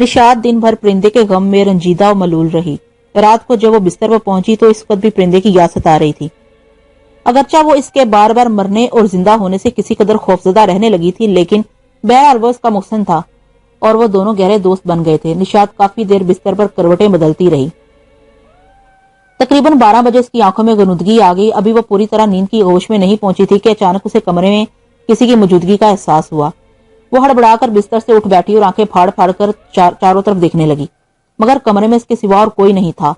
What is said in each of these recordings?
نشاط دن بھر پرندے کے غم میں رنجیدہ و ملول رہی۔ رات کو جب وہ بستر پر پہنچی تو اس وقت بھی پرندے کی یاد ستا رہی تھی۔ اگرچہ وہ اس کے بار بار مرنے اور زندہ ہونے سے کسی قدر خوفزدہ رہنے لگی تھی، لیکن بہرحال وہ اس کا محسن تھا اور وہ دونوں گہرے دوست بن گئے تھے۔ نشاط کافی دیر بستر پر کروٹیں بدلتی رہی۔ تقریباً 12 بجے اس کی آنکھوں میں غنودگی آ گئی۔ ابھی وہ پوری طرح نیند کی آغوش میں نہیں پہنچی تھی کہ اچانک اسے کمرے میں کسی کی موجودگی کا احساس ہوا۔ وہ ہڑبڑا کر بستر سے اٹھ بیٹھی اور آنکھیں پھاڑ پھاڑ کر چاروں طرف دیکھنے لگی، مگر کمرے میں اس کے سوا اور کوئی نہیں تھا۔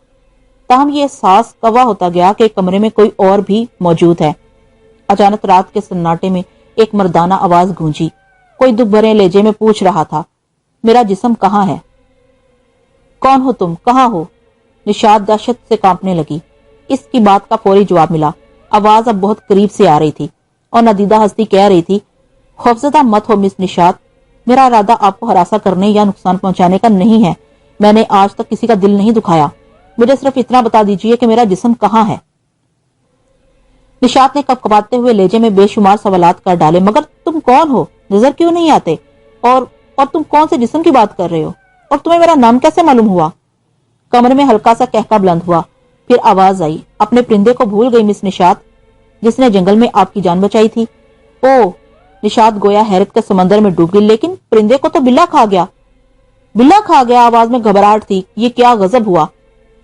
تاہم یہ احساس قوی ہوتا گیا کہ کمرے میں کوئی اور بھی موجود ہے۔ اچانک رات کے سناٹے میں ایک مردانہ آواز گونجی۔ کوئی دکھ بھرے لہجے میں پوچھ رہا تھا، میرا جسم کہاں ہے؟ کون ہو تم؟ کہاں ہو؟ نشاط دہشت سے کانپنے لگی۔ اس کی بات کا فوری جواب ملا۔ آواز اب بہت قریب سے آ رہی تھی اور ندیدہ ہستی کہہ رہی تھی، خوفزدہ مت ہو مس نشاط، میرا ارادہ آپ کو ہراساں کرنے یا نقصان پہنچانے کا نہیں ہے۔ میں نے آج تک کسی کا دل نہیں دکھایا، مجھے صرف اتنا بتا دیجئے کہ میرا جسم کہاں ہے۔ نشاط نے کپکپاتے ہوئے لہجے میں بے شمار سوالات کر ڈالے، مگر تم کون ہو؟ نظر کیوں نہیں آتے؟ اور تم کون سے جسم کی بات کر رہے ہو؟ اور تمہیں میرا نام کیسے معلوم ہوا؟ کمرے میں ہلکا سا کہکا بلند ہوا، پھر آواز آئی، اپنے پرندے کو بھول گئی مس نشاط، جس نے جنگل میں آپ کی جان بچائی تھی؟ او! نشاط گویا حیرت کے سمندر میں ڈوب گئی، لیکن پرندے کو تو بلا کھا گیا۔ بلا کھا گیا؟ آواز میں گھبراہٹ تھی۔ یہ کیا غضب ہوا؟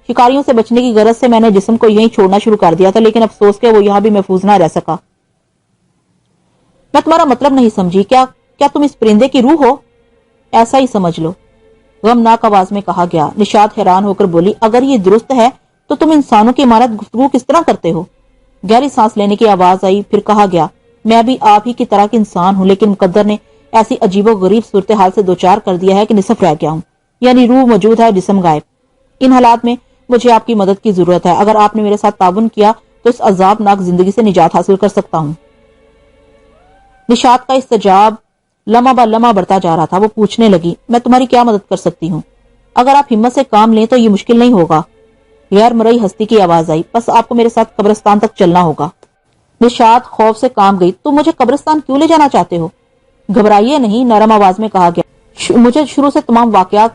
شکاریوں سے بچنے کی غرض سے میں نے جسم کو یہیں چھوڑنا شروع کر دیا تھا، لیکن افسوس کہ وہ یہاں بھی محفوظ نہ رہ سکا۔ میں تمہارا مطلب نہیں سمجھی، کیا تم اس پرندے کی روح ہو؟ ایسا ہی سمجھ لو، غمناک آواز میں کہا گیا۔ نشاط حیران ہو کر بولی، اگر یہ درست ہے تو تم انسانوں کی مانند گفتگو کس طرح کرتے ہو؟ گہری سانس لینے کی آواز آئی، پھر کہا گیا، میں بھی آپ ہی کی طرح کی انسان ہوں، لیکن مقدر نے ایسی عجیب و غریب صورتحال سے دوچار کر دیا ہے کہ نصف رہ گیا ہوں، یعنی روح موجود ہے، جسم غائب۔ ان حالات میں مجھے آپ کی مدد کی ضرورت ہے۔ اگر آپ نے میرے ساتھ تعاون کیا تو اس عذابناک زندگی سے نجات حاصل کر سکتا ہوں۔ نشاط کا استجاب لمحہ بہ لمحہ بڑھتا جا رہا تھا۔ وہ پوچھنے لگی، میں تمہاری کیا مدد کر سکتی ہوں؟ اگر آپ ہمت سے کام لیں تو یہ مشکل نہیں ہوگا۔ غیر مرئی ہستی کی آواز آئی، بس آپ کو میرے ساتھ قبرستان تک چلنا ہوگا۔ نشاط خوف سے کانپ گئی، تم مجھے قبرستان کیوں لے جانا چاہتے ہو؟ گھبرائیے نہیں، نرم آواز میں کہا گیا، مجھے شروع سے تمام واقعات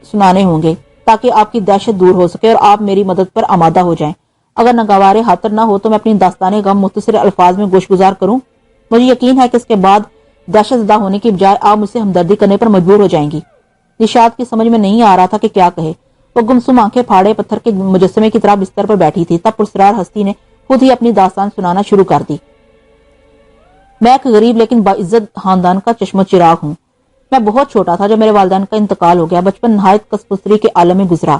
سنانے ہوں گے تاکہ آپ کی دہشت دور ہو سکے اور آپ میری مدد پر آمادہ ہو جائیں۔ اگر ناگوار خاطر نہ ہو تو میں اپنی داستان غم مختصر الفاظ میں گوش گزار کروں۔ مجھے یقین ہے کہ اس کے بعد دہشت زدہ ہونے کی بجائے آپ مجھ سے ہمدردی کرنے پر مجبور ہو جائیں گی۔ نشاط کی سمجھ میں نہیں آ رہا تھا کہ کیا کہے۔ وہ گمسم آنکھیں پھاڑے پتھر کے مجسمے کی طرح بستر پر بیٹھی تھی۔ تب پرسرار ہستی نے خود ہی اپنی داستان سنانا شروع کر دی۔ میں ایک غریب لیکن باعزت خاندان کا چشم و چراغ ہوں۔ میں بہت چھوٹا تھا جب میرے والدین کا انتقال ہو گیا۔ بچپن نہایت کسپسری کے عالم میں گزرا۔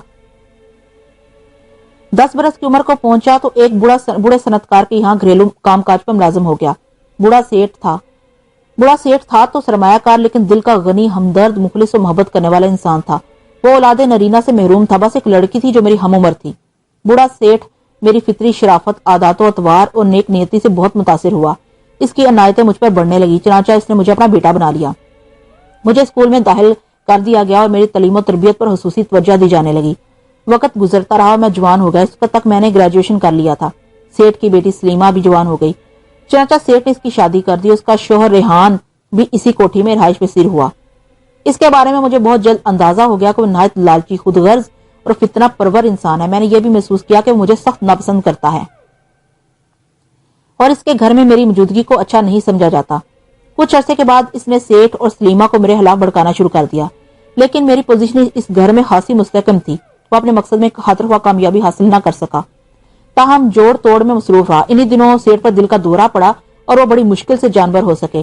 10 برس کی عمر کو پہنچا تو ایک بوڑھے صنعتکار کے یہاں گھریلو کام کاج پر ملازم ہو گیا۔ بوڑھا سیٹ تھا تو سرمایہ کار، لیکن دل کا غنی، ہمدرد، مخلص و محبت کرنے والا انسان تھا۔ وہ اولاد نرینہ سے محروم تھا، بس ایک لڑکی تھی جو میری ہم عمر تھی۔ بوڑھا سیٹ میری فطری شرافت، عادات و اطوار اور نیک نیتی سے بہت متاثر ہوا۔ اس کی عنایتیں مجھ پر بڑھنے لگی، چنانچہ اس نے مجھے اپنا بیٹا بنا لیا۔ مجھے اسکول میں داخل کر دیا گیا اور میری تعلیم و تربیت پر خصوصی توجہ دی جانے لگی۔ وقت گزرتا رہا اور میں جوان ہو گیا۔ اس وقت تک میں نے گریجویشن کر لیا تھا۔ سیٹ کی بیٹی سلیمہ بھی جوان ہو گئی، چنانچہ سیٹ نے اس کی شادی کر دی۔ اس کا شوہر ریحان بھی اسی کوٹھی میں رہائش پذیر ہوا۔ اس کے بارے میں مجھے بہت جلد اندازہ ہو گیا کہ وہ نہایت لالچی، خود غرض اور فتنہ پرور انسان ہے۔ میں نے یہ بھی محسوس کیا کہ وہ مجھے سخت ناپسند کرتا ہے اور اس کے گھر میں میری موجودگی کو اچھا نہیں سمجھا جاتا۔ کچھ عرصے کے بعد اس نے سیٹ اور سلیمہ کو میرے خلاف بھڑکانا شروع کر دیا، لیکن میری پوزیشن اس گھر میں خاصی مستحکم تھی۔ وہ اپنے مقصد میں خاطر خواہ کامیابی حاصل نہ کر سکا، تاہم جوڑ توڑ میں مصروف رہا۔ انہی دنوں سیٹ پر دل کا دورہ پڑا اور وہ بڑی مشکل سے جانور ہو سکے۔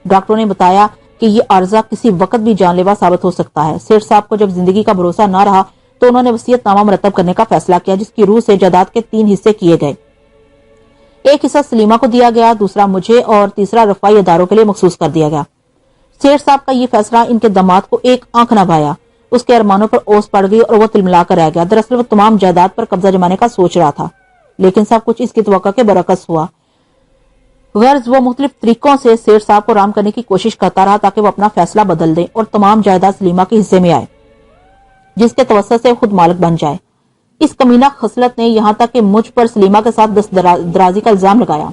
ڈاکٹروں نے بتایا کہ یہ عارضہ کسی وقت بھی جان لیوا ثابت ہو سکتا ہے۔ سیٹ صاحب کو جب زندگی کا بھروسہ نہ رہا تو انہوں نے وصیت نامہ مرتب کرنے کا فیصلہ کیا، جس کی روح سے جائیداد کے 3 حصے کیے گئے۔ ایک حصہ سلیمہ کو دیا گیا، دوسرا مجھے اور تیسرا رفاہی اداروں کے لیے مخصوص کر دیا گیا۔ سیٹ صاحب کا یہ فیصلہ ان کے داماد کو ایک آنکھ نہ بھایا۔ اس کے ارمانوں پر اوس پڑ گئی اور وہ تلملا کر رہ گیا۔ دراصل وہ تمام جائیداد پر قبضہ جمانے کا سوچ رہا تھا، لیکن سب کچھ اس کی توقع کے برعکس ہوا۔ غرض وہ مختلف طریقوں سے سیٹ صاحب کو رام کرنے کی کوشش کرتا رہا تاکہ وہ اپنا فیصلہ بدل دیں اور تمام جائیداد سلیمہ کے حصے میں آئے، جس کے توسط سے خود مالک بن جائے۔ اس کمینہ خصلت نے یہاں تک کہ مجھ پر سلیمہ کے ساتھ دست درازی کا الزام لگایا۔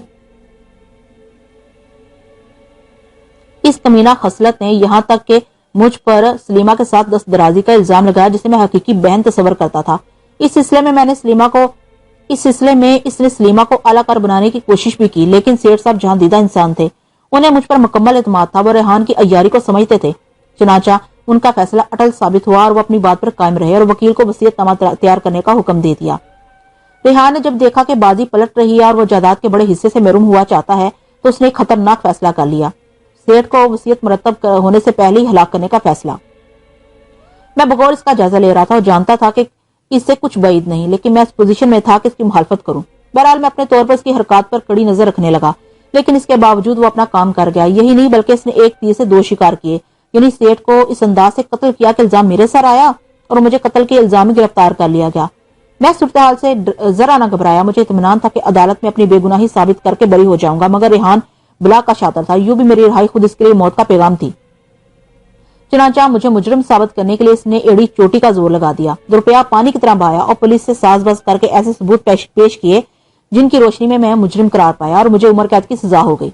اس کمینہ خصلت نے یہاں تک کہ مجھ پر سلیما کے ساتھ دست درازی کا الزام لگایا جسے میں حقیقی بہن تصور کرتا تھا۔ اس سلسلے میں اس نے سلیما کو اعلیٰ کار بنانے کی کوشش بھی کی، لیکن سیٹھ صاحب جہاں دیدہ انسان تھے، انہیں مجھ پر مکمل اعتماد تھا۔ وہ ریحان کی عیاری کو سمجھتے تھے، چنانچہ ان کا فیصلہ اٹل ثابت ہوا اور وہ اپنی بات پر قائم رہے اور وکیل کو وصیت نامہ تیار کرنے کا حکم دے دیا۔ ریحان نے جب دیکھا کہ بازی پلٹ رہی ہے اور وہ جائیداد کے بڑے حصے سے محروم ہوا چاہتا ہے تو اس نے ایک خطرناک فیصلہ کر لیا، سیٹھ کو وصیت مرتب ہونے سے پہلے ہی ہلاک کرنے کا فیصلہ۔ میں بغور اس کا جائزہ لے رہا تھا اور جانتا تھا کہ اس سے کچھ بعید نہیں، لیکن میں اس پوزیشن میں تھا کہ اس کی مخالفت کروں۔ بہرحال میں اپنے طور پر اس کی حرکات پر کڑی نظر رکھنے لگا، لیکن اس کے باوجود وہ اپنا کام کر گیا۔ یہی نہیں بلکہ اس نے ایک تیر سے دو شکار کیے، یعنی سیٹھ کو اس انداز سے قتل کیا کہ الزام میرے سر آیا اور مجھے قتل کے الزام میں گرفتار کر لیا گیا۔ میں صورتحال سے ذرا نہ گھبرایا، مجھے اطمینان تھا کہ عدالت میں اپنی بے گناہی ثابت کر کے بری ہو جاؤں گا، مگر ریحان بلا کا شاطر تھا، یوں بھی میری رہائی خود اس کے لیے موت کا پیغام تھی۔ چنانچہ مجھے مجرم ثابت کرنے کے لیے اس نے ایڑی چوٹی کا زور لگا دیا، روپیہ پانی کی طرح بہایا اور پولیس سے ساز باز کر کے ایسے ثبوت پیش کیے جن کی روشنی میں مجرم قرار پایا اور مجھے عمر قید کی سزا ہو گئی۔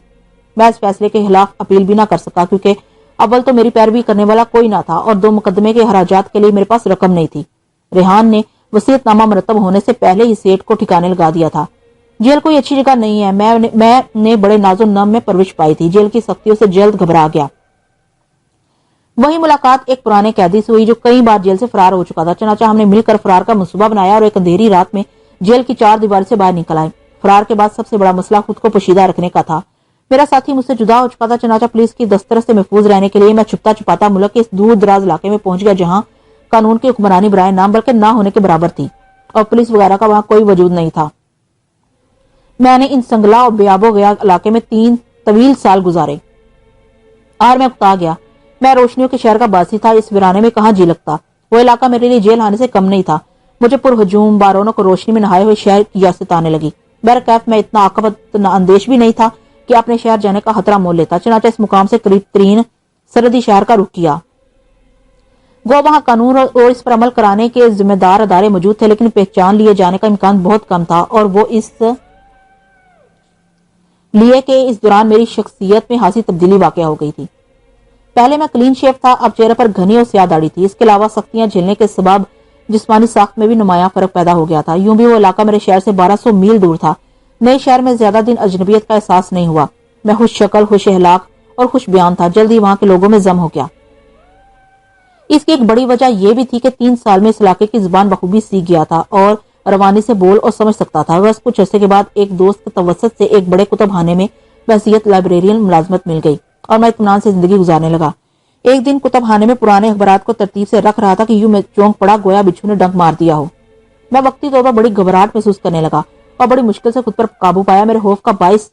میں اس فیصلے کے خلاف اپیل بھی نہ کر سکا، کیونکہ اول تو میری پیروی کرنے والا کوئی نہ تھا اور دو مقدمے کے خراجات کے لیے میرے پاس رقم نہیں تھی۔ ریحان نے وصیت نامہ مرتب ہونے سے پہلے ہی سیٹھ کو ٹھکانے لگا دیا تھا۔ جیل کوئی اچھی جگہ نہیں ہے، میں نے بڑے ناز و نم میں پرورش پائی تھی، جیل کی سختیوں سے جلد گھبرا گیا۔ وہی ملاقات ایک پرانے قیدی سے ہوئی جو کئی بار جیل سے فرار ہو چکا تھا، چنانچہ ہم نے مل کر فرار کا منصوبہ بنایا اور ایک اندھیری رات میں جیل کی چار دیوار سے باہر نکل آئے۔ فرار کے بعد سب سے بڑا مسئلہ خود کو پوشیدہ رکھنے کا تھا۔ میرا ساتھی مجھ سے جدا ہو چکا تھا، چنانچہ پولیس کی دسترس سے محفوظ رہنے کے لیے میں چھپتا چھپاتا ملک کے اس دور دراز علاقے میں پہنچ گیا جہاں قانون کی حکمرانی برائے نام بلکہ نہ ہونے کے برابر تھی اور پولیس وغیرہ کا وہاں کوئی وجود نہیں تھا۔ میں نے ان سنگلا اور بے آب و گیا علاقے میں 3 طویل سال گزارے اور میں اکتا گیا۔ میں روشنیوں کے شہر کا باسی تھا، اس ویرانے میں کہاں جی لگتا۔ وہ علاقہ میرے لیے جیل خانے سے کم نہیں تھا۔ مجھے پر ہجوم بارونق روشنی میں نہائے ہوئے شہر کی یاست آنے لگی۔ برکیف میں اتنا عاقبت اندیش بھی نہیں تھا کہ اپنے شہر جانے کا خطرہ مول لیتا، چنانچہ اس مقام سے قریب ترین سرحدی شہر کا رخ کیا۔ گو وہاں قانون اور اس پر عمل کرانے کے ذمہ دار ادارے موجود تھے، لیکن پہچان لیے جانے کا امکان بہت کم تھا، اور وہ اس لیے کہ اس دوران میری شخصیت میں خاصی تبدیلی واقع ہو گئی تھی۔ پہلے میں کلین شیف تھا، اب چہرے پر گھنی اور سیاہ داڑھی تھی۔ اس کے علاوہ سختیاں جھیلنے کے سبب جسمانی ساخت میں بھی نمایاں فرق پیدا ہو گیا تھا۔ یوں بھی وہ علاقہ میرے شہر سے 1200 میل دور تھا۔ نئے شہر میں زیادہ دن اجنبیت کا احساس نہیں ہوا۔ میں خوش شکل، خوش اخلاق اور خوش بیان تھا، جلدی وہاں کے لوگوں میں ضم ہو گیا۔ اس کی ایک بڑی وجہ یہ بھی تھی کہ 3 سال میں اس علاقے کی زبان بخوبی سیکھ گیا تھا اور روانی سے بول اور سمجھ سکتا تھا۔ بس کچھ عرصے کے بعد ایک دوست کے توسط سے ایک بڑے کتب خانے میں بحیثیت لائبریرین ملازمت مل گئی اور میں اطمینان سے زندگی گزارنے لگا۔ ایک دن کتب خانے میں پرانے اخبارات کو ترتیب سے رکھ رہا تھا کہ یوں میں چونک پڑا گویا بچھو نے ڈنک مار دیا ہو۔ میں وقتی طور پر بڑی گھبراہٹ محسوس کرنے لگا اور بڑی مشکل سے خود پر قابو پایا۔ میرے خوف کا باعث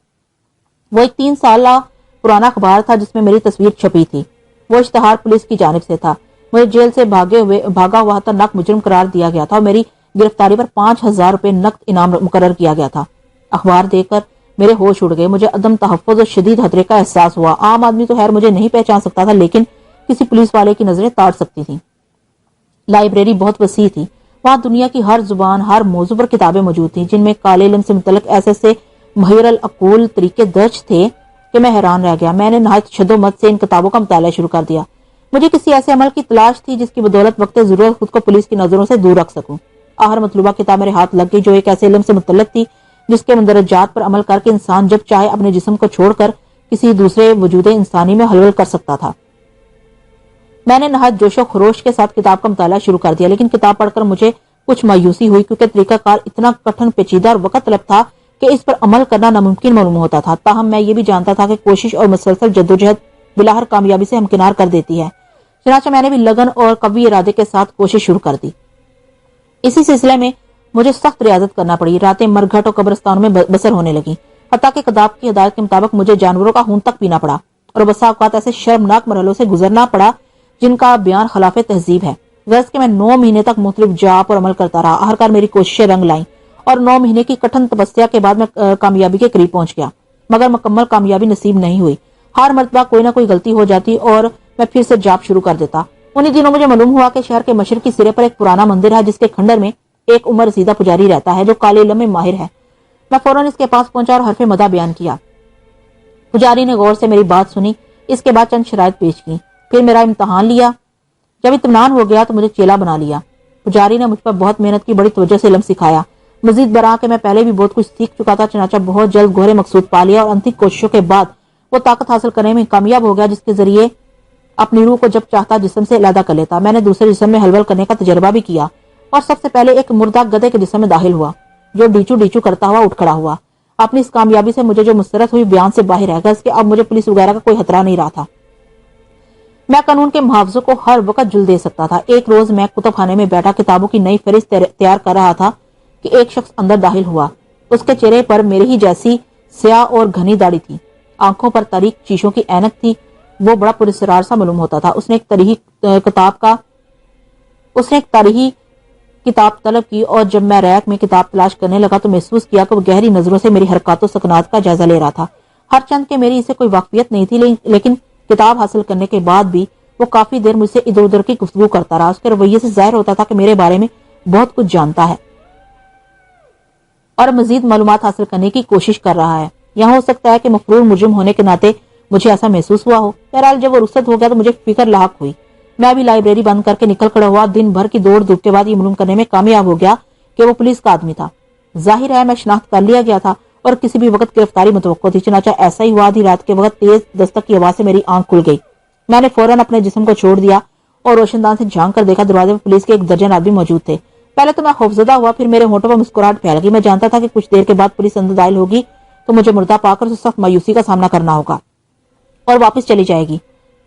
وہ ایک 3 سالہ پرانا اخبار تھا جس میں میری تصویر چھپی تھی۔ وہ اشتہار پولیس کی جانب سے تھا۔ مجھے جیل سے بھاگا ہوا خطرناک مجرم قرار دیا گیا تھا اور میری گرفتاری پر 5000 روپے نقد انعام مقرر کیا گیا تھا۔ اخبار دیکھ کر میرے ہوش اڑ گئے۔ مجھے عدم تحفظ اور شدید خطرے کا احساس ہوا۔ عام آدمی تو خیر مجھے نہیں پہچان سکتا تھا، لیکن کسی پولیس والے کی نظریں تاڑ سکتی تھیں۔ لائبریری بہت وسیع تھی، وہاں دنیا کی ہر زبان، ہر موضوع پر کتابیں موجود تھیں، جن میں کالے علم سے متعلق ایسے مہیر العقول طریقے درج تھے کہ میں حیران رہ گیا۔ میں نے نہایت شد و مت سے ان کتابوں کا مطالعہ شروع کر دیا۔ مجھے کسی ایسے عمل کی تلاش تھی جس کی بدولت وقت ضرورت خود کو پولیس کی نظروں سے دور رکھ سکوں۔ آخر مطلوبہ کتاب میرے ہاتھ لگ گئی، جو ایک ایسے علم سے متعلق تھی جس کے مندرجات پر عمل کر کے انسان جب چاہے اپنے جسم کو چھوڑ کر کسی دوسرے وجود انسانی میں حلول کر سکتا تھا۔ میں نے نہایت جوش و خروش کے ساتھ کتاب کا مطالعہ شروع کر دیا، لیکن کتاب پڑھ کر مجھے کچھ مایوسی ہوئی، کیونکہ طریقہ کار اتنا کٹھن پیچیدہ اور وقت طلب تھا کہ اس پر عمل کرنا ناممکن معلوم ہوتا تھا۔ تاہم میں یہ بھی جانتا تھا کہ کوشش اور مسلسل جدوجہد بلاخر کامیابی سے ہمکنار کر دیتی ہے۔ چنانچہ میں نے بھی لگن اور قوی ارادے کے ساتھ کوشش شروع کر دی۔ اسی سلسلے میں مجھے سخت ریاضت کرنا پڑی۔ راتیں مرگھٹ اور قبرستانوں میں بسر ہونے لگی، حتیٰ کہ کتاب کی ہدایت کے مطابق مجھے جانوروں کا خون تک پینا پڑا اور بسا اوقات ایسے شرمناک مرحلوں سے گزرنا پڑا جن کا بیان خلاف تہذیب ہے۔ غرض کہ میں 9 مہینے تک مختلف جاپ اور عمل کرتا رہا۔ آخرکار میری کوششیں رنگ لائیں اور 9 مہینے کی کٹھن تپسیا کے بعد میں کامیابی کے قریب پہنچ گیا، مگر مکمل کامیابی نصیب نہیں ہوئی۔ ہر مرتبہ کوئی نہ کوئی غلطی ہو جاتی اور میں پھر سے جاپ شروع کر دیتا۔ انہی دنوں مجھے معلوم ہوا کہ شہر کے مشرقی سرے پر ایک پرانا مندر ہے جس کے کھنڈر میں ایک عمر رسیدہ پجاری رہتا ہے جو کالے علم میں ماہر ہے۔ میں فوراً اس کے پاس پہنچا اور حرف مدح بیان کیا۔ پجاری نے غور سے میری بات سنی، اس کے بعد چند شرائط پیش کی، پھر میرا امتحان لیا. جب اطمینان ہو گیا تو مجھے چیلا بنا لیا. پجاری نے مجھ پر بہت محنت کی, بڑی توجہ سے علم سکھایا. مزید برآں کہ میں پہلے بھی بہت کچھ سیکھ چکا تھا, چنانچہ بہت جلد گہرے مقصود پا لیا اور انتھی کوششوں کے بعد وہ طاقت حاصل کرنے میں کامیاب ہو گیا جس کے ذریعے اپنی روح کو جب چاہتا جسم سے علیحدہ کر لیتا. میں نے دوسرے جسم میں ہلول کرنے کا تجربہ بھی کیا اور سب سے پہلے ایک مردہ گدھے کے جسم میں داخل ہوا جو ڈیچو ڈیچو کرتا ہوا اٹھ کھڑا ہوا. اپنی اس کامیابی سے مجھے جو مسرت ہوئی بیان سے باہر رہ گیا, اس کے اب مجھے پولیس وغیرہ کا کوئی خطرہ نہیں رہا تھا. میں قانون کے محافظوں کو ہر وقت جل دے سکتا تھا. ایک روز میں کتب خانے میں بیٹھا کتابوں کی نئی فہرست تیار کر رہا تھا کہ ایک شخص اندر داخل ہوا. اس کے چہرے پر میرے ہی جیسی سیاہ اور گھنی داڑھی تھی, آنکھوں پر تاریک شیشوں کی اینک تھی. وہ بڑا پراسرار سا معلوم ہوتا تھا. اس نے ایک تاریخی کتاب طلب کی اور جب میں ریک میں کتاب تلاش کرنے لگا تو محسوس کیا کہ وہ گہری نظروں سے میری حرکات و سکنات کا جائزہ لے رہا تھا. ہر چند کے میری اسے کوئی واقفیت نہیں تھی, لیکن کتاب حاصل کرنے کے بعد بھی وہ کافی دیر مجھ سے ادھر ادھر کی گفتگو کرتا رہا. اس کے رویے سے ظاہر ہوتا تھا کہ میرے بارے میں بہت کچھ جانتا ہے اور مزید معلومات حاصل کرنے کی کوشش کر رہا ہے. یہاں ہو سکتا ہے کہ مفرور مجرم ہونے کے ناطے مجھے ایسا محسوس ہوا ہو. بہرحال جب وہ رخصت ہو گیا تو مجھے فکر لاحق ہوئی. میں بھی لائبریری بند کر کے نکل کھڑا ہوا. دن بھر کی دوڑ دھوپ کے بعد یہ معلوم کرنے میں کامیاب ہو گیا کہ وہ پولیس کا آدمی تھا. ظاہر ہے میں شناخت کر لیا گیا تھا اور کسی بھی وقت گرفتاری متوقع تھی. چنانچہ ایسا ہی ہوا, آدھی رات کے وقت تیز دستک کی آواز سے میری آنکھ کھل گئی. میں نے فوراً اپنے جسم کو چھوڑ دیا اور روشن دان سے جھانک کر دیکھا. دروازے پر پولیس کے ایک درجن آدمی موجود تھے. پہلے تو میں خوفزدہ ہوا, پھر میرے ہونٹوں پر مسکراہٹ پھیل گئی. میں جانتا تھا کہ کچھ دیر کے بعد پولیس اندر داخل ہوگی تو مجھے مردہ پا کر سخت مایوسی کا سامنا کرنا ہوگا اور واپس چلی جائے گی.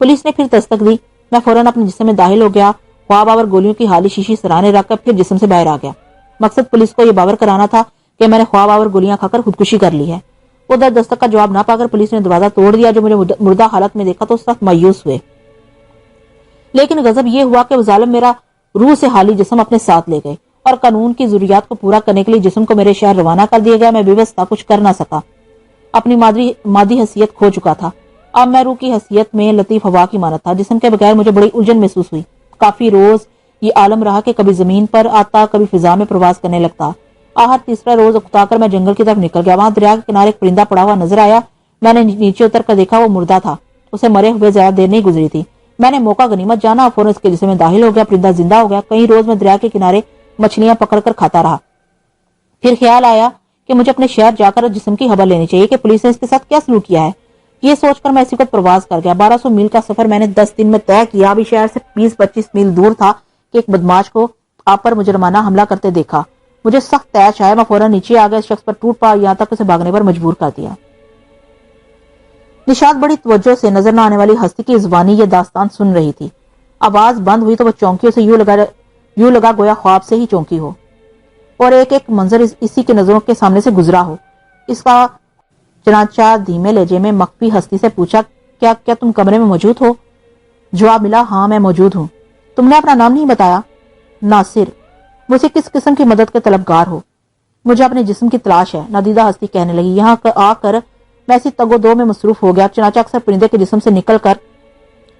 پولیس نے پھر دستک دی. میں فوراً اپنے جسم میں داخل ہو گیا. خواب آور گولیوں کی خالی شیشی سرانے رکھ کر پھر جسم سے باہر آ گیا. مقصد پولیس کو یہ باور کرانا تھا کہ میں نے خواب آور گولیاں کھا کر خودکشی کر لی ہے. ادھر دستک کا جواب نہ پا کر پولیس نے دروازہ توڑ دیا. جو مجھے مردہ حالت میں دیکھا تو سخت مایوس ہوئے, لیکن غضب یہ ہوا کہ وہ ظالم میرا روح سے حالی جسم اپنے ساتھ لے گئے اور قانون کی ضروریات کو پورا کرنے کے لیے جسم کو میرے شہر روانہ کر دیا گیا. میں بے بس تھا, کچھ کر نہ سکا. اپنی مادی حیثیت کھو چکا تھا. اب میں روح کی حیثیت میں لطیف ہوا کی مانت تھا. جسم کے بغیر مجھے بڑی الجھن محسوس ہوئی. کافی روز یہ عالم رہا کہ کبھی زمین پر آتا, کبھی فضا میں پرواز کرنے لگتا. آخر تیسرا روز اکتا کر میں جنگل کی طرف نکل گیا. وہاں دریا کے کنارے ایک پرندہ پڑا ہوا نظر آیا. میں نے نیچے اتر کر دیکھا, وہ مردہ تھا. اسے مرے ہوئے زیادہ دیر نہیں گزری تھی. میں نے موقع غنیمت جانا, فوراً اس کے جسم میں داخل ہو گیا. پرندہ زندہ ہو گیا. کئی روز میں دریا کے کنارے مچھلیاں پکڑ کر کھاتا رہا. پھر خیال آیا کہ مجھے اپنے شہر جا کر جسم کی خبر لینی چاہیے کہ پولیس نے اس کے ساتھ کیا سلوک کیا ہے. یہ سوچ کر میں اسی وقت پرواز کر گیا. 1200 میل کا سفر میں نے 10 دن میں طے کیا. ابھی شہر سے 20-25 میل دور تھا کہ ایک بدماش کو آپ پر مجرمانہ حملہ کرتے دیکھا. مجھے سخت تیش آیا. میں فوراً نیچے آ گیا. اس شخص پر ٹوٹ پڑا, یہاں تک اسے بھاگنے پر مجبور کر دیا. نشاط بڑی توجہ سے نظر نہ آنے والی ہستی کی زبانی یہ داستان سن رہی تھی. آواز بند ہوئی تو وہ چونکیوں سے یوں لگا گویا خواب سے ہی چونکی ہو اور ایک ایک منظر اسی کے نظروں کے سامنے سے گزرا ہو. اس کا چنانچہ دھیمے لہجے میں مخفی ہستی سے پوچھا, کیا تم کمرے میں موجود ہو؟ جواب ملا, ہاں میں موجود ہوں. تم نے اپنا نام نہیں بتایا؟ ناصر. مجھے کس قسم کی مدد کے طلبگار ہو؟ مجھے اپنے جسم کی تلاش ہے. نادیدہ ہستی کہنے لگی. یہاں آ کر میں ایسی تگ و دو میں مصروف ہو گیا. چنانچہ اکثر پرندے کے جسم سے نکل کر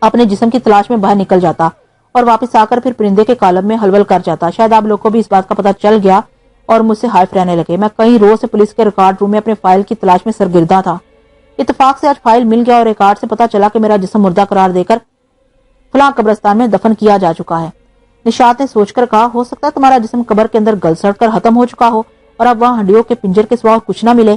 اپنے جسم کی تلاش میں باہر نکل جاتا اور واپس آ کر پھر پرندے کے کالم میں ہلول کر جاتا. شاید آپ لوگ کو بھی اس بات کا پتہ چل گیا اور مجھ سے حائف رہنے لگے. میں کئی روز سے پولیس کے ریکارڈ روم میں اپنے فائل کی تلاش میں سرگرداں تھا. اتفاق سے آج فائل مل گیا اور ریکارڈ سے پتہ چلا کہ میرا جسم مردہ قرار دے کر فلاں قبرستان میں دفن کیا جا چکا ہے. نشاط نے سوچ کر کہا, ہو سکتا ہے تمہارا جسم قبر کے اندر گل سڑ کر ختم ہو چکا ہو اور اب وہاں ہڈیوں کے پنجر کے سوا اور کچھ نہ ملے.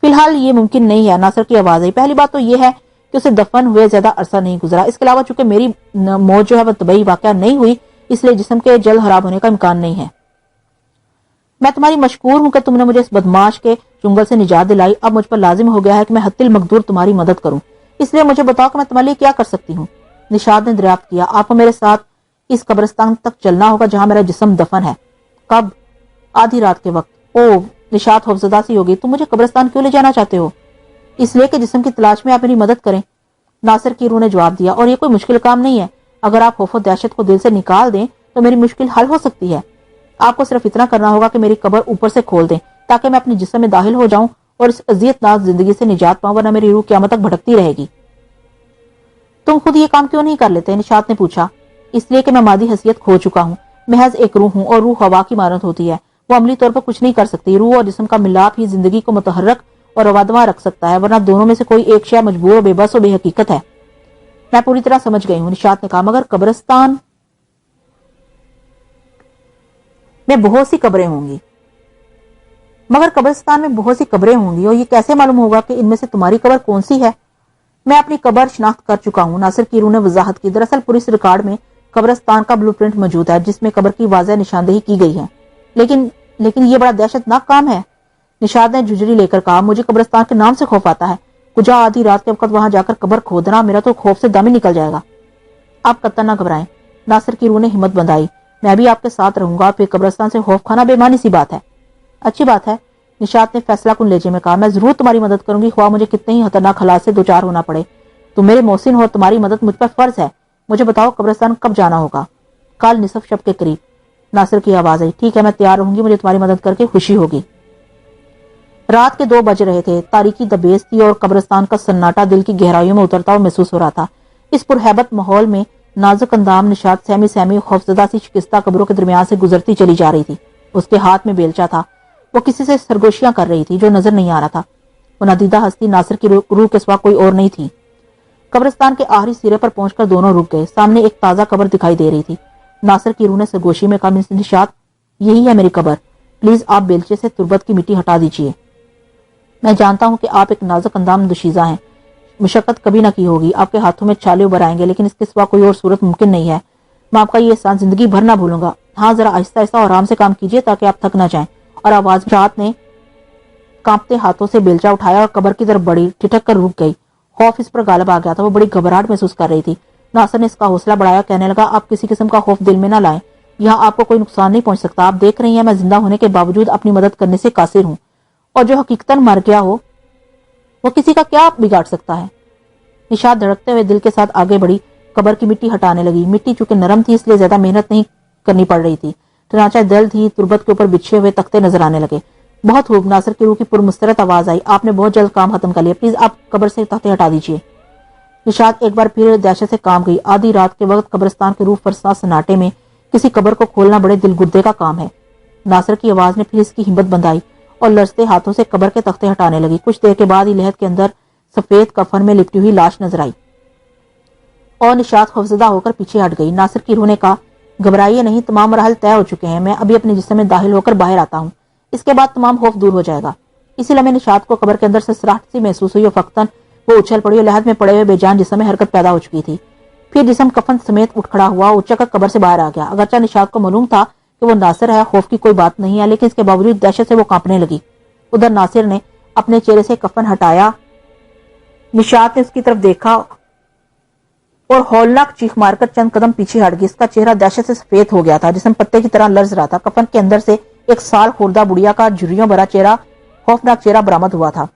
فی الحال یہ ممکن نہیں ہے. ناصر کی آواز آئی. پہلی بات تو یہ ہے کہ اسے دفن ہوئے زیادہ عرصہ نہیں گزرا. اس کے علاوہ چونکہ میری موت جو ہے وہ طبعی واقعہ نہیں ہوئی, اس لیے جسم کے جلد خراب ہونے کا امکان نہیں ہے. میں تمہاری مشکور ہوں کہ تم نے مجھے اس بدماش کے چنگل سے نجات دلائی. اب مجھ پر لازم ہو گیا ہے کہ میں حتی المقدور تمہاری مدد کروں. اس لیے مجھے بتاؤ کہ میں تمہارے لیے کیا کر سکتی ہوں. نشاط نے دریافت کیا. آپ کو میرے ساتھ اس قبرستان تک چلنا ہوگا جہاں میرا جسم دفن ہے. کب؟ آدھی رات کے وقت. اوہ, نشاط خوفزدہ سی ہوگی. تم مجھے قبرستان کیوں لے جانا چاہتے ہو؟ اس لیے کہ جسم کی تلاش میں آپ میری مدد کریں. ناصر کی روح نے جواب دیا. اور یہ کوئی مشکل کام نہیں ہے. اگر آپ خوف و دہشت کو دل سے نکال دیں تو میری مشکل حل ہو سکتی ہے. آپ کو صرف اتنا کرنا ہوگا کہ میری قبر اوپر سے کھول دیں تاکہ میں اپنے جسم میں داخل ہو جاؤں اور اس اذیت ناک زندگی سے نجات پاؤں, ورنہ میری روح قیامت تک بھٹکتی رہے گی. تم خود یہ کام کیوں نہیں کر لیتے؟ نشاط نے پوچھا. اس لیے کہ میں مادی حیثیت کھو چکا ہوں. محض ایک روح ہوں اور روح ہوا کی مانند ہوتی ہے. وہ عملی طور پر کچھ نہیں کر سکتی. روح اور جسم کا ملاپ ہی زندگی کو متحرک اور روادواں رکھ سکتا ہے, ورنہ دونوں میں سے کوئی ایک شے مجبور و بے بس و بے حقیقت ہے. میں پوری طرح سمجھ گئی ہوں، نشاط نے کہا، مگر قبرستان میں بہت سی قبریں ہوں گی، اور یہ کیسے معلوم ہوگا کہ ان میں سے تمہاری قبر کون سی ہے؟ میں اپنی قبر شناخت کر چکا ہوں، ناصر کی روح نے وضاحت کی۔ دراصل پولیس ریکارڈ میں قبرستان کا بلو پرنٹ موجود ہے جس میں قبر کی واضح نشاندہی کی گئی ہے، لیکن یہ بڑا دہشت ناک کام ہے، نشاط نے جھجری لے کر کہا۔ مجھے قبرستان کے نام سے خوف آتا ہے، کجا آدھی رات کے وقت وہاں جا کر قبر کھودنا، میرا تو خوف سے دم ہی نکل جائے گا۔ آپ قطع نہ گھبرائیں، ناصر کی روح نے ہمت بندھائی، میں بھی آپ کے ساتھ رہوں گا، پھر قبرستان سے خوف کھانا بے معنی سی بات ہے۔ اچھی بات ہے، نشاط نے فیصلہ کن لہجے میں کہا، میں ضرور تمہاری مدد کروں گی، خواہ مجھے کتنے ہی خطرناک حالات سے دوچار ہونا پڑے۔ تم میرے محسن ہو اور تمہاری مدد مجھ پر فرض ہے۔ مجھے بتاؤ قبرستان کب جانا ہوگا؟ کل نصف شب کے قریب، ناصر کی آواز آئی۔ ٹھیک ہے، میں تیار رہوں گی، مجھے تمہاری مدد کر کے خوشی ہوگی۔ رات کے 2 بج رہے تھے، تاریکی دبیز تھی اور قبرستان کا سناٹا دل کی گہرائیوں میں اترتا ہوا محسوس ہو رہا تھا۔ اس پرہیبت ماحول میں نازک اندام نشاط سہمی خوفزدہ سی شکستہ قبروں کے درمیان سے گزرتی چلی جا رہی تھی۔ اس کے ہاتھ میں بیلچہ تھا، وہ کسی سے سرگوشیاں کر رہی تھی جو نظر نہیں آ رہا تھا۔ وہ نادیدہ ہستی ناصر کی روح کے سوا کوئی اور نہیں تھی۔ قبرستان کے آخری سرے پر پہنچ کر دونوں رک گئے۔ سامنے ایک تازہ قبر دکھائی دے رہی تھی۔ ناصر کی روح نے سرگوشی میں کہا، مسٹر نشاط، یہی ہے میری قبر، پلیز آپ بیلچے سے تربت کی مٹی ہٹا دیجیے۔ میں جانتا ہوں کہ آپ ایک نازک اندام دوشیزہ ہیں، مشقت کبھی نہ کی ہوگی، آپ کے ہاتھوں میں چھالے ابھر آئیں گے، لیکن اس کے سوا کوئی اور صورت ممکن نہیں ہے۔ میں آپ کا یہ احسان زندگی بھر نہ بھولوں گا۔ ہاں، ذرا آہستہ آہستہ اور آرام سے کام کیجیے تاکہ آپ تھک نہ جائیں۔ اور آواز نشاط نے کانپتے ہاتھوں سے بیلچہ اٹھایا اور قبر کی طرف بڑھی، ٹھٹک کر رک گئی۔ خوف اس پر غالب آ گیا تھا، وہ بڑی گھبراہٹ محسوس کر رہی تھی۔ ناصر نے اس کا حوصلہ بڑھایا، کہنے لگا، آپ کسی قسم کا خوف دل میں نہ لائیں، یہاں آپ کو کوئی نقصان نہیں پہنچ سکتا۔ آپ دیکھ رہی ہیں میں زندہ ہونے کے باوجود اپنی مدد کرنے سے قاصر ہوں، اور جو حقیقتاً مر گیا ہو وہ کسی کا کیا بگاڑ سکتا ہے؟ نشاط دھڑکتے ہوئے دل کے ساتھ آگے بڑھی، قبر کی مٹی ہٹانے لگی۔ مٹی چونکہ نرم تھی اس لیے زیادہ محنت نہیں کرنی پڑ رہی تھی، چنانچہ جلد ہی تربت کے اوپر بچھے ہوئے تختے نظر آنے لگے۔ بہت خوب، ناصر کی روح کی پرمسرت آواز آئی، آپ نے بہت جلد کام ختم کر لیا، پلیز آپ قبر سے تختے ہٹا دیجیے۔ نشاط ایک بار پھر دہشت سے کام گئی۔ آدھی رات کے وقت قبرستان کے روح فرسا سناٹے میں کسی قبر کو کھولنا بڑے دل گردے کا کام ہے۔ ناصر کی آواز نے پھر اس کی ہمت بندھائی اور لرزتے ہاتھوں سے قبر کے تختے ہٹانے لگی۔ کچھ دیر کے بعد ہی لحد کے اندر سفید کفن میں لپٹی ہوئی لاش نظر آئی اور نشاط خوفزدہ ہو کر پیچھے ہٹ گئی۔ ناصر کی روح نے کہا، گھبرائیے نہیں، تمام مراحل طے ہو چکے ہیں، میں ابھی اپنے جسم میں داخل ہو کر باہر آتا ہوں، اس کے بعد تمام خوف دور ہو جائے گا۔ اسی لمحے نشاط کو قبر کے اندر سے سراہٹ سی محسوس ہوئی اور فقطاً وہ اچھل پڑی اور لحد میں پڑے ہوئے بے جان جسم میں حرکت پیدا ہو چکی تھی۔ پھر جسم کفن سمیت اٹھ کھڑا ہوا، اچک کر قبر سے باہر آ گیا۔ اگرچہ نشاط کو معلوم تھا کہ وہ ناصر ہے، خوف کی کوئی بات نہیں ہے، لیکن اس کے باوجود دہشت سے وہ کانپنے لگی۔ ادھر ناصر نے اپنے چہرے سے کفن ہٹایا، نشاط نے اس کی طرف دیکھا اور ہولناک چیخ مار کر چند قدم پیچھے ہٹ گئی۔ اس کا چہرہ دہشت سے سفید ہو گیا تھا، جسم پتے کی طرح لرز رہا تھا۔ کفن کے اندر سے ایک سال خوردہ بڑھیا کا جھریوں بھرا چہرہ، خوفناک چہرہ برآمد ہوا تھا۔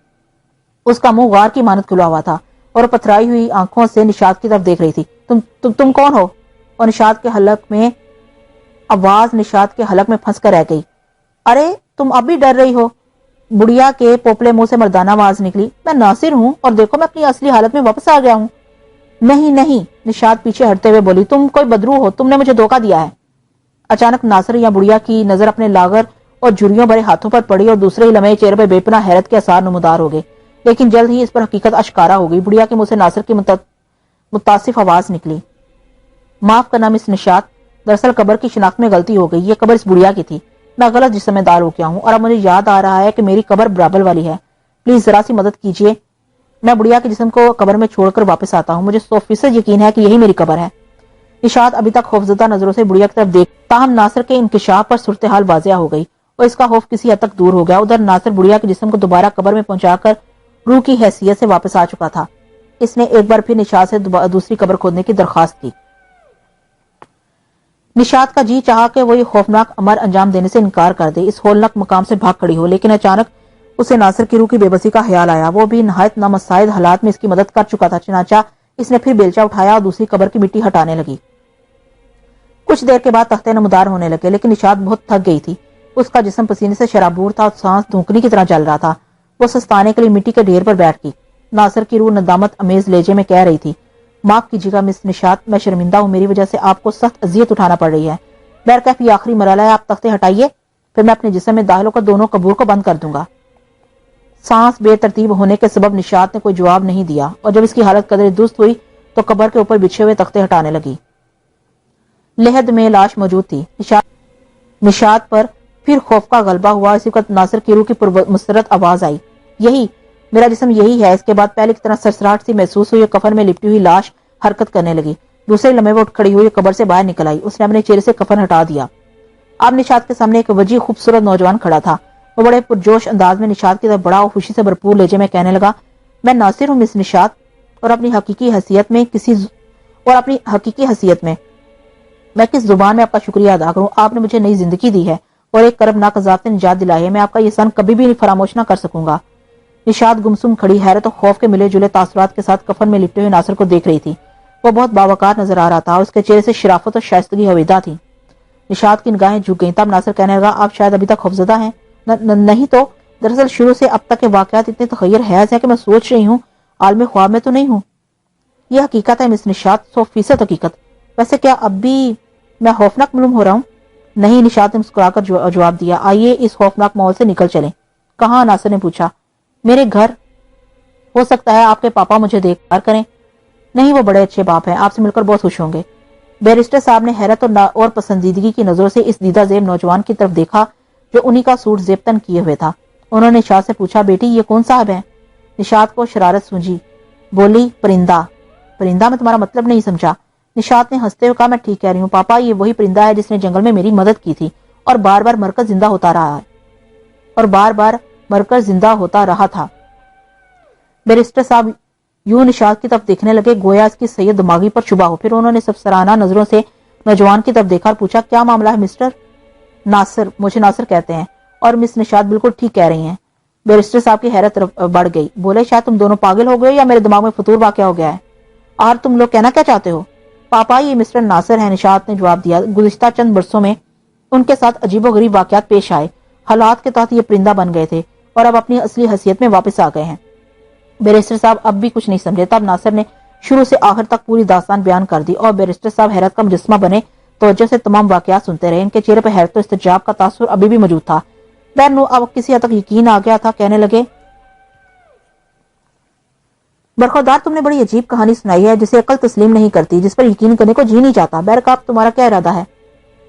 اس کا منہ غار کی مانند کھلا ہوا تھا اور پتھرائی ہوئی آنکھوں سے نشاط کی طرف دیکھ رہی تھی۔ تم کون ہو؟ اور نشاط کے حلق میں آواز نشاط کے حلق میں پھنس کر رہ گئی۔ ارے تم اب بھی ڈر رہی ہو؟ بڑھیا کے پوپلے منہ سے مردانہ آواز نکلی۔ میں ناصر ہوں اور دیکھو میں اپنی اصلی حالت میں واپس آ گیا ہوں۔ نہیں نہیں، نشاط پیچھے ہٹتے ہوئے بولی، تم کوئی بدرو ہو، تم نے مجھے دھوکہ دیا ہے۔ اچانک ناصر یا بڑھیا کی نظر اپنے لاغر اور جھریوں بھرے ہاتھوں پر پڑی اور دوسرے ہی لمحے چہرے پر بے پناہ حیرت کے آثار نمودار ہو گئے، لیکن جلد ہی اس پر حقیقت اشکارا ہو گئی۔ بڑھیا کے منہ سے ناصر کی متاسف آواز نکلی، معاف کرنا مس نشاط، دراصل قبر کی شناخت میں غلطی ہو گئی، یہ قبر اس بڑھیا کی تھی، میں غلط جسم میں دار ہو گیا ہوں اور اب مجھے یاد آ رہا ہے کہ میری قبر برابر والی ہے، پلیز ذرا سی مدد کیجیے، میں بڑھیا کے جسم کو قبر میں چھوڑ کر واپس آتا ہوں، مجھے 100% یقین ہے کہ یہی میری قبر ہے۔ نشاط ابھی تک خوفزدہ نظروں سے بڑھیا کی طرف دیکھ، تاہم ناصر کے انکشاف پر صورتحال واضح ہو گئی اور اس کا خوف کسی حد تک دور ہو گیا۔ ادھر ناصر بڑھیا کے جسم کو دوبارہ قبر میں پہنچا کر روح کی حیثیت سے واپس آ چکا تھا۔ اس نے ایک بار پھر نشاط سے دوسری قبر کھودنے کی درخواست کی۔ نشاط کا جی چاہا کہ وہ یہ خوفناک امر انجام دینے سے انکار کر دے، اس ہولناک مقام سے بھاگ کھڑی ہو، لیکن اچانک اسے ناصر کی روح کی بے بسی کا خیال آیا۔ وہ بھی نہایت نامساعد حالات میں اس کی مدد کر چکا تھا، چنانچہ اس نے پھر بیلچہ اٹھایا اور دوسری قبر کی مٹی ہٹانے لگی۔ کچھ دیر کے بعد تختے نمودار ہونے لگے، لیکن نشاط بہت تھک گئی تھی، اس کا جسم پسینے سے شرابور تھا اور سانس دھونکنی کی طرح چل رہا تھا۔ وہ سستانے کے لیے مٹی کے ڈھیر پر بیٹھ گئی۔ ناصر کی روح ندامت امیز لہجے میں کہہ رہی تھی، معاف کیجیے گا مس نشاط، میں شرمندہ ہوں، میری وجہ سے آپ کو سخت اذیت اٹھانا پڑ رہی ہے، بہرکیف یہ آخری مرحلہ ہے، آپ تختے ہٹائیے، پھر میں اپنے جسم میں داخل ہو کر دونوں قبور کو بند کر دوں گا۔ سانس بے ترتیب ہونے کے سبب نشاط نے کوئی جواب نہیں دیا، اور جب اس کی حالت قدرے درست ہوئی تو قبر کے اوپر بچھے ہوئے تختے ہٹانے لگی۔ لحد میں لاش موجود تھی۔ نشاط پر پھر خوف کا غلبہ ہوا۔ اسی وقت ناصر کی روح کی مسرت آواز آئی، یہی میرا جسم یہی ہے۔ اس کے بعد پہلے کی طرح سرسراہٹ سی محسوس ہوئی، کفن میں لپٹی ہوئی لاش حرکت کرنے لگی۔ دوسرے لمحے وہ اٹھ کھڑی ہوئی، قبر سے باہر نکل آئی۔ اس نے اپنے چہرے سے کفن ہٹا دیا۔ اب نشاط کے سامنے ایک وجیح خوبصورت نوجوان کھڑا تھا۔ وہ بڑے پرجوش انداز میں نشاط کی طرف بڑا اور خوشی سے بھرپور لہجے میں کہنے لگا، میں ناصر ہوں مس نشاط، اور اپنی حقیقی حیثیت میں میں کس زبان میں آپ کا شکریہ ادا کروں؟ آپ نے مجھے نئی زندگی دی ہے اور ایک کربناک عذاب سے نجات دلائی ہے۔ میں آپ کا یہ احسان کبھی بھی فراموش نہ کر سکوں گا۔ نشاط گمسم کھڑی حیرت اور خوف کے ملے جلے تاثرات کے ساتھ کفن میں لپٹے ہوئے ناصر کو دیکھ رہی تھی۔ وہ بہت باوقار نظر آ رہا تھا اور اس کے چہرے سے شرافت اور شائستگی ہویدا تھی۔ نشاط کی نگاہیں جھک گئیں۔ تب ناصر کہنے لگا، آپ شاید ابھی تک خوفزدہ ہیں؟ نہیں تو دراصل شروع سے اب تک کے واقعات اتنے تغیر حیز ہیں کہ میں سوچ رہی ہوں عالم خواب میں تو نہیں ہوں۔ یہ حقیقت ہے مس نشاط، 100% حقیقت۔ ویسے کیا اب بھی میں خوفناک معلوم ہو رہا ہوں؟ نہیں، نشاط نے مسکرا کر جواب دیا، آئیے اس خوفناک ماحول سے نکل چلیں۔ کہاں؟ ناصر نے پوچھا۔ میرے گھر۔ ہو سکتا ہے آپ کے پاپا مجھے دیکھ کر کریں۔ نہیں، وہ بڑے اچھے باپ ہیں، آپ سے مل کر بہت خوش ہوں گے۔ بیرسٹر صاحب نے حیرت اور پسندیدگی کی نظروں سے اس دیدہ زیب نوجوان کی طرف دیکھا جو انہی کا سوٹ زیبتن کیے ہوئے تھا۔ انہوں نے نشاط سے پوچھا، بیٹی یہ کون صاحب ہیں؟ نشاط کو شرارت سوجی، بولی، پرندہ۔ پرندہ؟ میں تمہارا مطلب نہیں سمجھا۔ نشاط نے ہنستے ہوئے کہا، میں ٹھیک کہہ رہی ہوں پاپا، یہ وہی پرندہ ہے جس نے جنگل میں میری مدد کی تھی اور بار بار مر کر زندہ ہوتا رہا تھا۔ بیرسٹر صاحب یوں نشاط کی طرف دیکھنے لگے گویا اس کی سید دماغی پر شبہ ہو۔ پھر انہوں نے سرسرانہ نظروں سے نوجوان کی طرف دیکھا اور پوچھا، کیا معاملہ ہے مسٹر ناصر؟ مجھے ناصر کہتے ہیں، اور مس نشاط بالکل ٹھیک کہہ رہی ہیں۔ بیرسٹر صاحب کی حیرت بڑھ گئی، بولے، شاید تم دونوں پاگل ہو گئے یا میرے دماغ میں فطور واقع ہو گیا ہے، اور تم لوگ کہنا کیا چاہتے ہو؟ پاپا یہ مسٹر ناصر ہے، نشاط نے جواب دیا۔ گزشتہ چند برسوں میں ان کے ساتھ عجیب و غریب واقعات پیش آئے، حالات کے تحت یہ پرندہ بن گئے تھے اور اب اپنی اصلی حیثیت میں واپس آ گئے ہیں۔ بیرسٹر صاحب اب بھی کچھ نہیں سمجھے۔ تب ناصر نے شروع سے آخر تک پوری داستان بیان کر دی اور بیرسٹر صاحب حیرت کا مجسمہ بنے توجہ سے تمام واقعات سنتے رہے۔ ان کے چہرے پر حیرت و استعجاب کا تاثر ابھی بھی موجود تھا۔ بہرنو اب کسی حد تک یقین آ گیا تھا۔ کہنے لگے، برخوردار، تم نے بڑی عجیب کہانی سنائی ہے جسے عقل تسلیم نہیں کرتی، جس پر یقین کرنے کو جی نہیں چاہتا۔ بہرکاف تمہارا کیا ارادہ ہے؟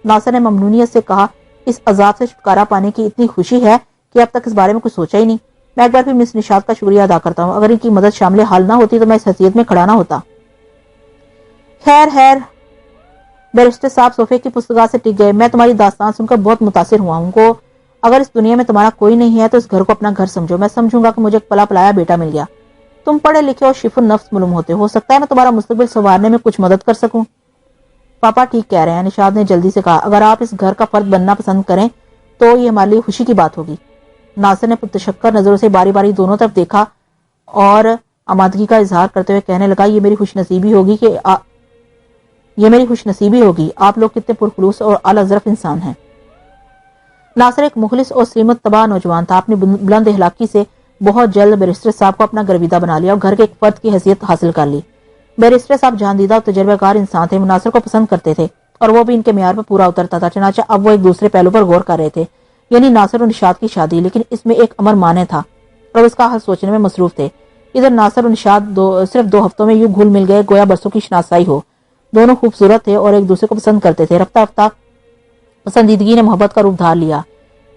ناصر نے ممنونیت سے کہا، اس عذاب سے چھٹکارا پانے کی اتنی خوشی ہے کہ اب تک اس بارے میں کچھ سوچا ہی نہیں۔ میں ایک بار پھر مس نشاط کا شکریہ ادا کرتا ہوں، اگر ان کی مدد شامل حال نہ ہوتی تو میں اس حیثیت میں کھڑا نہ ہوتا۔ خیر بیرسٹر صاحب صوفے کی پشتگاہ سے ٹک گئے۔ میں تمہاری داستان سن کر بہت متاثر ہوا ہوں۔ اگر اس دنیا میں تمہارا کوئی نہیں ہے تو اس گھر کو اپنا گھر سمجھو۔ میں سمجھوں گا کہ مجھے ایک پلا پلایا بیٹا مل گیا۔ تم پڑھے لکھے اور شیف النفس معلوم ہوتے ہو سکتا ہے میں تمہارا مستقبل سنوارنے میں کچھ مدد کر سکوں۔ پاپا ٹھیک کہہ رہے ہیں، نشاط نے جلدی سے کہا، اگر آپ اس گھر کا فرد بننا پسند کریں تو یہ ہمارے لیے خوشی کی بات ہوگی۔ ناصر نے پرتشکر نظروں سے باری باری دونوں طرف دیکھا اور آمادگی کا اظہار کرتے ہوئے کہنے لگا، یہ میری خوش نصیبی ہوگی، آپ لوگ کتنے پرخلوص اور اعلی ظرف انسان ہیں۔ ناصر ایک مخلص اور سلیمت طبع نوجوان تھا۔ اپنی بلند اخلاقی سے بہت جلد بیرسٹر صاحب کو اپنا گرویدہ بنا لیا اور گھر کے ایک فرد کی حیثیت حاصل کر لی۔ بیرسٹر صاحب جاندیدہ اور تجربہ کار انسان تھے، ناصر کو پسند کرتے تھے اور وہ بھی ان کے معیار پر پورا اترتا تھا۔ چنانچہ اب وہ ایک دوسرے پہلو پر غور کر رہے تھے، یعنی ناصر اور نشاط کی شادی، لیکن اس میں ایک امر مانے تھا اور اس کا حل سوچنے میں مصروف تھے۔ ادھر ناصر اور نشاط صرف 2 ہفتوں میں یوں گھل مل گئے گویا برسوں کی شناسائی ہو۔ دونوں خوبصورت تھے اور ایک دوسرے کو پسند کرتے تھے۔ رفتہ رفتہ پسندیدگی نے محبت کا روپ دھار لیا۔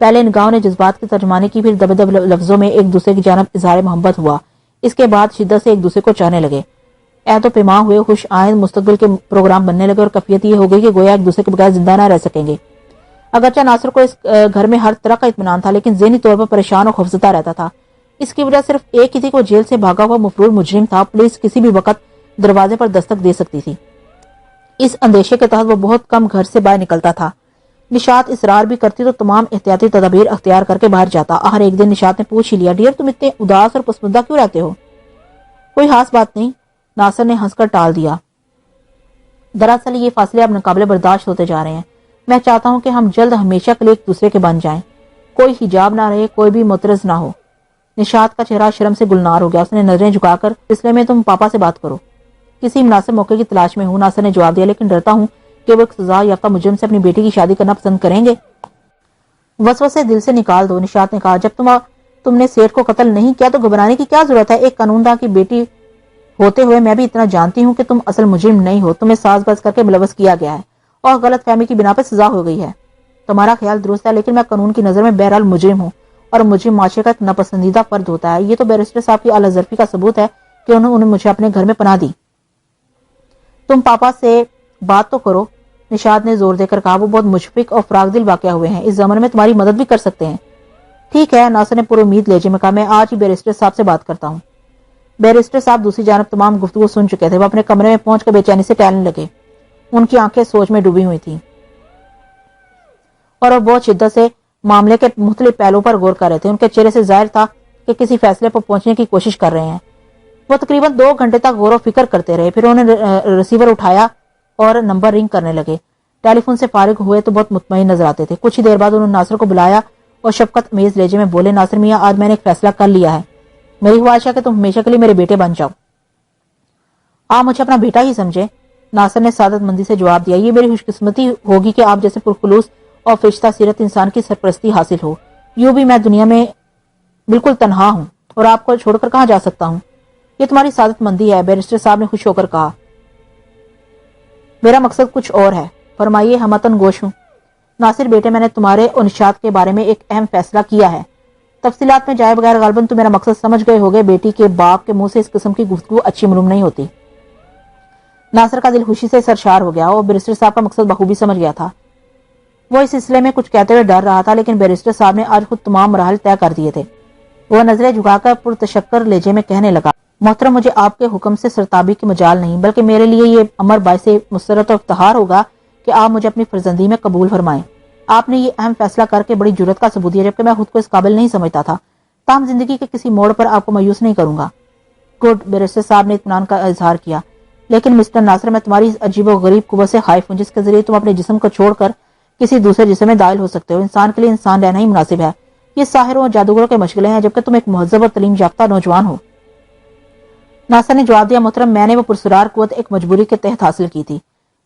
پہلے نگاہوں نے جذبات کی ترجمانی کی، پھر دبے دبے لفظوں میں ایک دوسرے کی جانب اظہار محبت ہوا۔ اس کے بعد شدت سے ایک دوسرے کو چاہنے لگے، عہد و پیما ہوئے، خوش آئند مستقبل کے پروگرام بننے لگے اور کیفیت یہ ہو گئی کہ گویا ایک دوسرے کے بغیر زندہ نہ رہ سکیں گے۔ اگرچہ ناصر کو اس گھر میں ہر طرح کا اطمینان تھا، لیکن ذہنی طور پر پریشان اور خوفزدہ رہتا تھا۔ اس کی وجہ صرف ایک ہی تھی کہ وہ جیل سے بھاگا ہوا مفرور مجرم تھا، پولیس کسی بھی وقت دروازے پر دستک دے سکتی تھی۔ اس اندیشے کے تحت وہ بہت کم گھر سے باہر نکلتا تھا۔ نشاط اصرار بھی کرتی تو تمام احتیاطی تدابیر اختیار کر کے باہر جاتا۔ آخر ایک دن نشاط نے پوچھ ہی لیا، ڈیئر تم اتنے اداس اور پسماندہ کیوں رہتے ہو؟ کوئی خاص بات نہیں، ناصر نے ہنس کر ٹال دیا۔ دراصل یہ فاصلے اب ناقابل برداشت ہوتے جا رہے ہیں۔ میں چاہتا ہوں کہ ہم جلد ہمیشہ کے لیے ایک دوسرے کے بن جائیں، کوئی حجاب نہ رہے، کوئی بھی معترض نہ ہو۔ نشاط کا چہرہ شرم سے گلنار ہو گیا۔ اس نے نظریں جھکا کر، سلسلے میں تم پاپا سے بات کرو، کسی مناسب موقع کی تلاش میں ہوں، ناصر نے جواب دیا، لیکن ڈرتا ہوں کہ وہ ایک سزا یافتہ مجرم سے اپنی بیٹی کی شادی کرنا پسند کریں گے۔ وسوسے دل سے نکال دو، نشاط نے کہا، جب تم نے سیٹھ کو قتل نہیں کیا تو گھبرانے کی کیا ضرورت ہے؟ ایک قانون داں کی بیٹی ہوتے ہوئے میں بھی اتنا جانتی ہوں کہ تم اصل مجرم نہیں ہو، تمہیں ساز باز کر کے ملوث کیا گیا ہے اور غلط فہمی کی بنا پر سزا ہو گئی ہے۔ تمہارا خیال درست ہے، لیکن میں قانون کی نظر میں بہرحال مجرم ہوں، اور مجرم معاشرے کا ایک ناپسندیدہ فرد ہوتا ہے۔ یہ تو بیرسٹر صاحب کی اعلی ظرفی کا ثبوت ہے کہ انہوں نے مجھے اپنے گھر میں پناہ دی۔ تم پاپا سے بات تو کرو، نشاد نے زور دے کر کہا۔ وہ بہت مشفق اور فراغ دل واقع ہوئے ہیں، اس زمانے میں تمہاری مدد بھی کر سکتے ہیں۔ ٹھیک ہے، ناصر نے پر امید لہجے میں کہا، میں آج ہی بیرسٹر صاحب سے بات کرتا ہوں۔ بیرسٹر صاحب دوسری جانب تمام گفتگو سن چکے تھے۔ وہ اپنے کمرے میں پہنچ کر بے چینی سے ٹہلنے لگے۔ ان کی آنکھیں سوچ میں ڈوبی ہوئی تھیں اور وہ بہت شدت سے معاملے کے مختلف پہلوؤں پر غور کر رہے تھے۔ ان کے چہرے سے ظاہر تھا کہ کسی فیصلے پر پہنچنے کی کوشش کر رہے ہیں۔ وہ تقریباً 2 گھنٹے تک غور و فکر کرتے رہے، پھر انہوں نے ریسیور اٹھایا اور نمبر رنگ کرنے لگے۔ ٹیلی فون سے فارغ ہوئے تو بہت مطمئن نظر آتے تھے۔ کچھ ہی دیر بعد انہوں نے ناصر کو بلایا اور شفقت امیز لہجے میں بولے، ناصر میاں، آج میں نے ایک فیصلہ کر لیا ہے۔ میری خواہش ہے کہ تم ہمیشہ کے لیے میرے بیٹے بن جاؤ۔ آپ مجھے اپنا بیٹا ہی سمجھے، ناصر نے سعادت مندی سے جواب دیا۔ یہ میری خوش قسمتی ہوگی کہ آپ جیسے پرخلوص اور فرشتہ سیرت انسان کی سرپرستی حاصل ہو۔ یوں بھی میں دنیا میں بالکل تنہا ہوں اور آپ کو چھوڑ کر کہاں جا سکتا ہوں۔ یہ تمہاری سعادت مندی ہے، بیرسٹر صاحب نے خوش ہو کر کہا۔ میرا مقصد کچھ اور ہے، فرمائیے، ہم وطن گوش ہوں۔ ناصر بیٹے، میں نے تمہارے اور نشاد کے بارے میں ایک اہم فیصلہ کیا ہے۔ تفصیلات میں جائے بغیر غالباً تو میرا مقصد سمجھ گئے ہوگے۔ بیٹی کے باپ کے منہ سے اس قسم کی گفتگو اچھی معلوم نہیں ہوتی۔ ناصر کا دل خوشی سے سرشار ہو گیا اور بیرسٹر صاحب کا مقصد بخوبی سمجھ گیا تھا۔ وہ اس سلسلے میں کچھ کہتے ہوئے ڈر رہا تھا، لیکن بیرسٹر صاحب نے آج خود تمام مراحل طے کر دیے تھے۔ وہ نظریں جھکا کر پرتشکر لہجے میں کہنے لگا، محترم، مجھے آپ کے حکم سے سرتابی کی مجال نہیں، بلکہ میرے لیے یہ امر باعث مسرت اور افتخار ہوگا کہ آپ مجھے اپنی فرزندی میں قبول فرمائیں۔ آپ نے یہ اہم فیصلہ کر کے بڑی جرات کا ثبوت دیا، جبکہ میں خود کو اس قابل نہیں سمجھتا تھا۔ تاہم زندگی کے کسی موڑ پر آپ کو مایوس نہیں کروں گا۔ گڈ، بیرسٹر صاحب نے اطمینان کا اظہار کیا۔ لیکن مسٹر ناصر، میں تمہاری اس عجیب و غریب قوت سے خائف ہوں، جس کے ذریعے تم اپنے جسم کو چھوڑ کر کسی دوسرے جسم میں داخل ہو سکتے ہو۔ انسان کے لیے انسان رہنا ہی مناسب ہے۔ یہ ساحروں اور جادوگروں کے مشغلے ہیں، جبکہ تم ایک مہذب اور تعلیم یافتہ نوجوان ہو۔ ناصر نے جواب دیا، محترم، میں نے وہ پرسرار قوت ایک مجبوری کے تحت حاصل کی تھی۔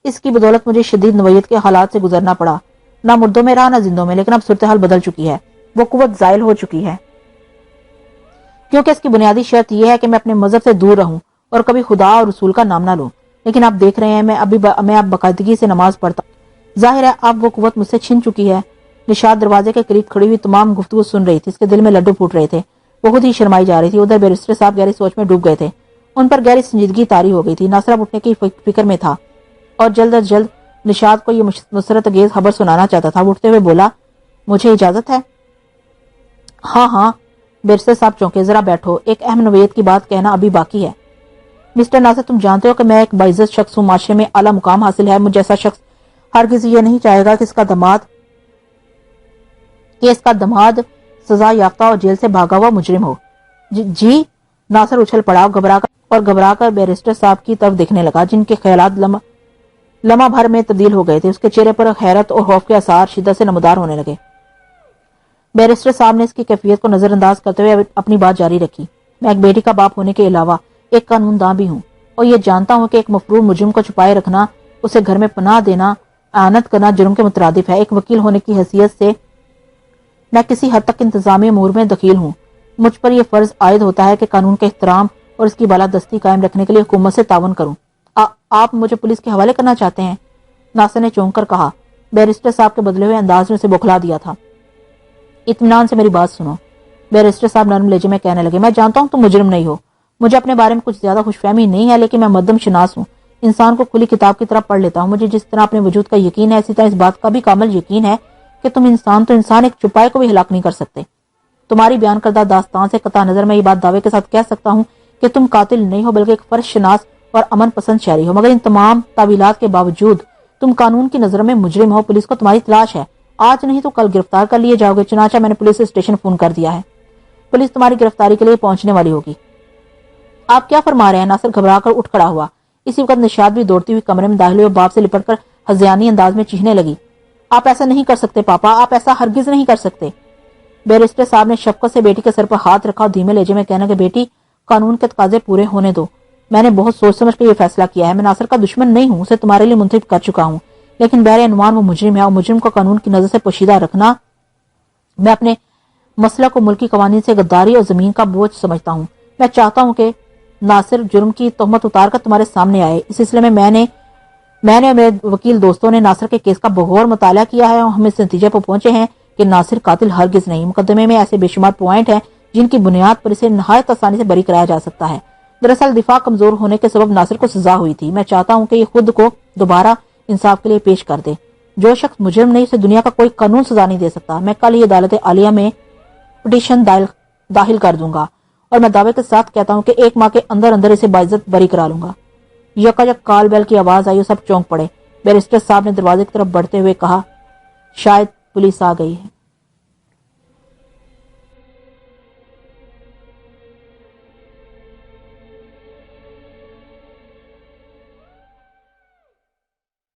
اس کی بدولت مجھے شدید نوعیت کے حالات سے گزرنا پڑا۔ نہ مردوں میں رہا نہ زندوں میں، لیکن اب صورتحال بدل چکی ہے، وہ قوت زائل ہو چکی ہے، کیونکہ اس کی بنیادی شرط یہ ہے کہ میں اپنے مذہب سے دور رہوں اور کبھی خدا اور رسول کا نام نہ لوں۔ لیکن آپ دیکھ رہے ہیں میں اب باقاعدگی سے نماز پڑھتا ہوں۔ ظاہر ہے اب وہ قوت مجھ سے چھن چکی ہے۔ نشاد دروازے کے قریب کھڑی ہوئی تمام گفتگو سن رہی تھی، اس کے دل میں لڈو پھوٹ رہے تھے، وہ خود ہی شرمائی جا رہی تھی۔ ادھر بیرسٹر صاحب گہری سوچ میں ڈوب گئے تھے، ان پر گہری سنجیدگی طاری ہو گئی تھی۔ ناصر اب اٹھنے کی فکر میں تھا اور جلد از جلد نشاد کو یہ مسرت انگیز خبر سنانا چاہتا تھا۔ وہ اٹھتے ہوئے بولا، مجھے اجازت ہے؟ ہاں ہاں، بیرسٹر صاحب چونکے، ذرا بیٹھو، ایک اہم نوعیت کی بات کہنا ابھی باقی ہے۔ مسٹر ناصر، تم جانتے ہو کہ میں ایک باعزت شخص ہوں، معاشرے میں اعلیٰ مقام حاصل ہے۔ مجھ جیسا شخص ہرگز یہ نہیں چاہے گا کہ اس کا دماد سزا یافتہ اور جیل سے بھاگا ہوا مجرم ہو۔ جی، ناصر اچھل پڑا، گھبرا کر بیرسٹر صاحب کی طرف دیکھنے لگا، جن کے خیالات لمحہ بھر میں تبدیل ہو گئے تھے۔ اس کے چہرے پر حیرت اور خوف کے آثار شدت سے نمودار ہونے لگے۔ بیرسٹر صاحب نے اس کی کیفیت کو نظر انداز کرتے ہوئے اپنی بات جاری رکھی، میں ایک بیٹی کا باپ ہونے کے علاوہ ایک قانون داں بھی ہوں، اور یہ جانتا ہوں کہ ایک مفروض مجرم کو چھپائے رکھنا، اسے گھر میں پناہ دینا، اعانت کرنا جرم کے مترادف ہے۔ ایک وکیل ہونے کی حیثیت سے میں کسی حد تک انتظامی امور میں دخیل ہوں۔ مجھ پر یہ فرض عائد ہوتا ہے کہ قانون کے احترام اور اس کی بالادستی قائم رکھنے کے لیے حکومت سے تعاون کروں۔ آپ مجھے پولیس کے حوالے کرنا چاہتے ہیں؟ ناصر نے چونک کر کہا۔ بیرسٹر صاحب کے بدلے ہوئے انداز نے اسے بوکھلا دیا تھا۔ اطمینان سے میری بات سنو، بیرسٹر صاحب نرم لہجے میں کہنے لگے، میں جانتا ہوں تم مجرم نہیں ہو، مجھے اپنے بارے میں کچھ زیادہ خوش فہمی نہیں ہے، لیکن میں مردم شناس ہوں، انسان کو کھلی کتاب کی طرح پڑھ لیتا ہوں۔ مجھے جس طرح اپنے وجود کا یقین ہے، اسی طرح اس بات کا بھی کامل یقین ہے کہ تم انسان ایک چپائے کو بھی ہلاک نہیں کر سکتے۔ تمہاری بیان کردہ داستان سے قطع نظر میں یہ بات دعوے کے ساتھ کہہ سکتا ہوں کہ تم قاتل نہیں ہو، بلکہ ایک فرض شناس اور امن پسند شہری ہو، مگر ان تمام تعویلات کے باوجود تم قانون کی نظر میں مجرم ہو۔ پولیس کو تمہاری تلاش ہے، آج نہیں تو کل گرفتار کر لیے جاؤ گے۔ چنانچہ میں نے پولیس اسٹیشن فون کر دیا ہے، پولیس تمہاری گرفتاری کے لیے پہنچنے والی ہوگی۔ آپ کیا فرما رہے ہیں؟ ناصر گھبرا کر اٹھ کھڑا ہوا۔ اسی وقت نشاد بھی دوڑتی ہوئی کمرے میں داخل ہوئی اور باپ سے لپٹ کر ہذیانی انداز میں چیخنے لگی، آپ ایسا نہیں کر سکتے پاپا، آپ ایسا ہرگز نہیں کر سکتے۔ بیرسٹر صاحب نے شفقت سے بیٹی کے سر پر ہاتھ رکھا اور دھیمے لہجے میں کہنا کہ بیٹی، قانون کے تقاضے پورے ہونے دو، میں نے بہت سوچ سمجھ کے یہ فیصلہ کیا ہے۔ میں ناصر کا دشمن نہیں ہوں، اسے تمہارے لیے منتخب کر چکا ہوں، لیکن بہر عنوان وہ مجرم ہے، اور مجرم کو قانون کی نظر سے پوشیدہ رکھنا میں اپنے مسلک کو ملکی قوانین سے غداری اور زمین کا بوجھ سمجھتا ہوں۔ میں چاہتا ہوں کہ ناصر جرم کی تہمت اتار کر تمہارے سامنے آئے. اس سلسلے میں میں نے اور میرے وکیل دوستوں نے ناصر کے کیس کا بغور مطالعہ کیا ہے اور ہم اس نتیجے پر پہنچے ہیں کہ ناصر قاتل ہرگز نہیں. مقدمے میں ایسے بے شمار پوائنٹ ہیں جن کی بنیاد پر اسے نہایت آسانی سے بری کرایا جا سکتا ہے. دراصل دفاع کمزور ہونے کے سبب ناصر کو سزا ہوئی تھی. میں چاہتا ہوں کہ یہ خود کو دوبارہ انصاف کے لیے پیش کر دے. جو شخص مجرم نہیں اسے دنیا کا کوئی قانون سزا نہیں دے سکتا. میں کل ہی عدالت عالیہ میں پٹیشن داخل کر دوں گا اور میں دعوے کے ساتھ کہتا ہوں کہ 1 ماہ کے اندر اندر اسے باعزت بری کرا لوں گا. یکایک کال بیل کی آواز آئی اور سب چونک پڑے. بیرسٹر صاحب نے دروازے کی طرف بڑھتے ہوئے کہا شاید پولیس آ گئی ہے.